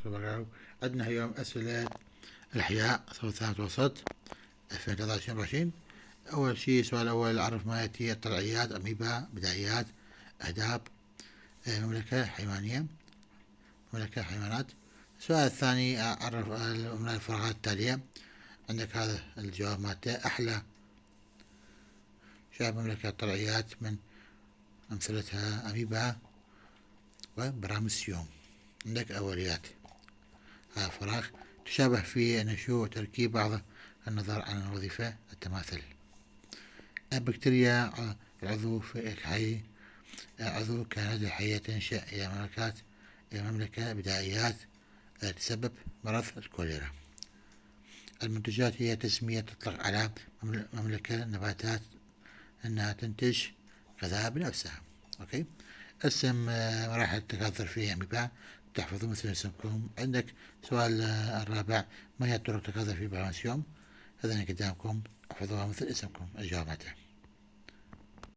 وبركاته. عندنا اليوم أسئلة الأحياء صف الثاني متوسط 2023. أول شيء السؤال الأول: أعرف ما يأتي الطلعيات، أميبا، بدايات، أهداب، مملكة حيوانية، مملكة حيوانات. السؤال الثاني: أعرف الفراغات التالية. عندك هذا الجواب مالته: أحلى شعب مملكة الطلعيات من أمثلتها أميبا وبراميسيوم. عندك أوليات هذا فراغ تشابه في نشوء وتركيب بعض النظر عن الوظيفة التماثل. البكتيريا العضو في الحي، عضو كائنات حية تنشأ إلى مملكة بدائيات تسبب مرض الكوليرا. المنتجات هي تسمية تطلق على مملكة نباتات أنها تنتج غذاء بنفسها. أوكي. اسم مراحل التكاثر في أميبا تحفظوا مثل اسمكم. عندك سؤال الرابع: ما هي طرق التكاثر في براميسيوم؟ هذا قدامكم، احفظوها مثل اسمكم. الجواب مالته